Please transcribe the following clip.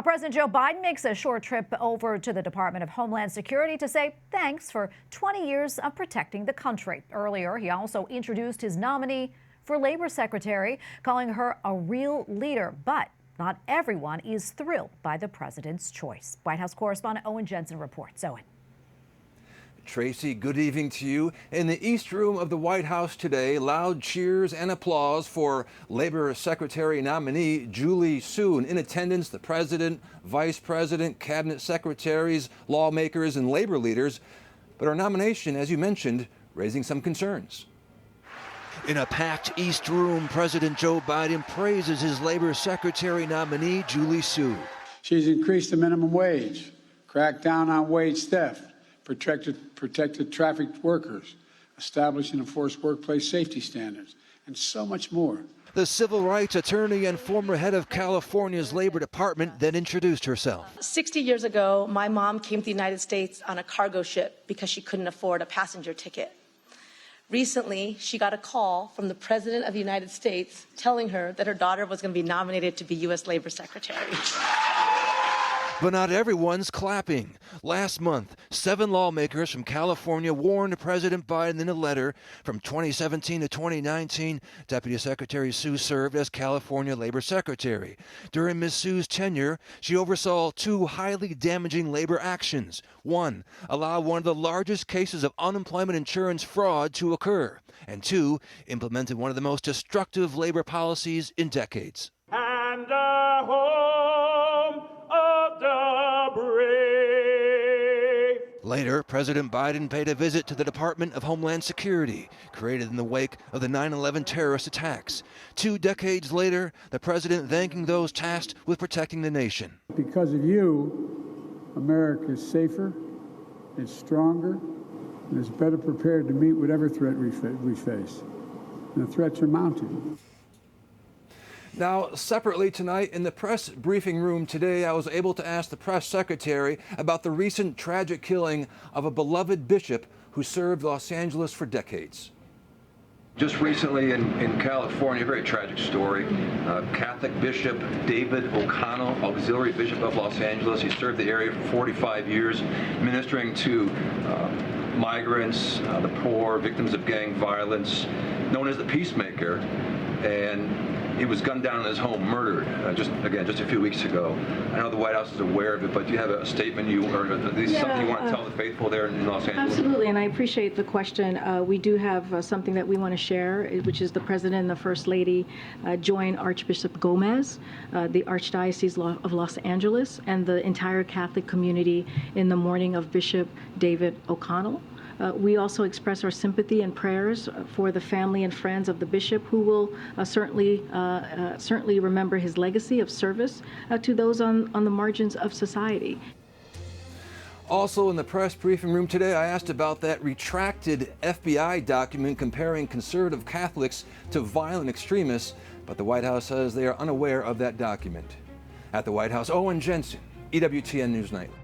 President Joe Biden makes a short trip over to the Department of Homeland Security to say thanks for 20 years of protecting the country. Earlier, he also introduced his nominee for Labor Secretary, calling her a real leader. But not everyone is thrilled by the president's choice. White House Correspondent Owen Jensen reports. Owen. Tracy, good evening to you. In the East Room of the White House today, loud cheers and applause for Labor Secretary nominee Julie Su. In attendance, the president, vice president, cabinet secretaries, lawmakers, and labor leaders. But our nomination, as you mentioned, raising some concerns. In a packed East Room, President Joe Biden praises his Labor Secretary nominee Julie Su. She's increased the minimum wage, cracked down on wage theft, protected trafficked workers, established and enforced workplace safety standards, and so much more. The civil rights attorney and former head of California's Labor Department then introduced herself. 60 years ago, my mom came to the United States on a cargo ship because she couldn't afford a passenger ticket. Recently, she got a call from the President of the United States telling her that her daughter was going to be nominated to be U.S. Labor Secretary. But not everyone's clapping. Last month, 7 lawmakers from California warned President Biden in a letter. From 2017 to 2019, Deputy Secretary Su served as California Labor Secretary. During Ms. Su's tenure, she oversaw 2 highly damaging labor actions. 1, allow one of the largest cases of unemployment insurance fraud to occur. And 2, implemented one of the most destructive labor policies in decades. And a home of the brave. Later, President Biden paid a visit to the Department of Homeland Security, created in the wake of the 9/11 terrorist attacks. 2 decades later, the president thanking those tasked with protecting the nation. Because of you, America is safer, it's stronger, and is better prepared to meet whatever threat we face. And the threats are mounting. Now, separately tonight in the press briefing room today, I was able to ask the press secretary about the recent tragic killing of a beloved bishop who served Los Angeles for decades. Just recently in California, a very tragic story. Catholic Bishop David O'Connell, Auxiliary Bishop of Los Angeles. He served the area for 45 years, ministering to migrants, the poor, victims of gang violence, known as the Peacemaker. And he was gunned down in his home, murdered, just a few weeks ago. I know the White House is aware of it, but do you have a statement or at least something you want to tell the faithful there in Los Angeles? Absolutely, and I appreciate the question. We do have something that we want to share, which is the President and the First Lady joined Archbishop Gomez, the Archdiocese of Los Angeles, and the entire Catholic community in the mourning of Bishop David O'Connell. We also express our sympathy and prayers for the family and friends of the bishop, who will certainly remember his legacy of service to those on the margins of society. Also in the press briefing room today, I asked about that retracted FBI document comparing conservative Catholics to violent extremists, but the White House says they are unaware of that document. At the White House, Owen Jensen, EWTN News Nightly.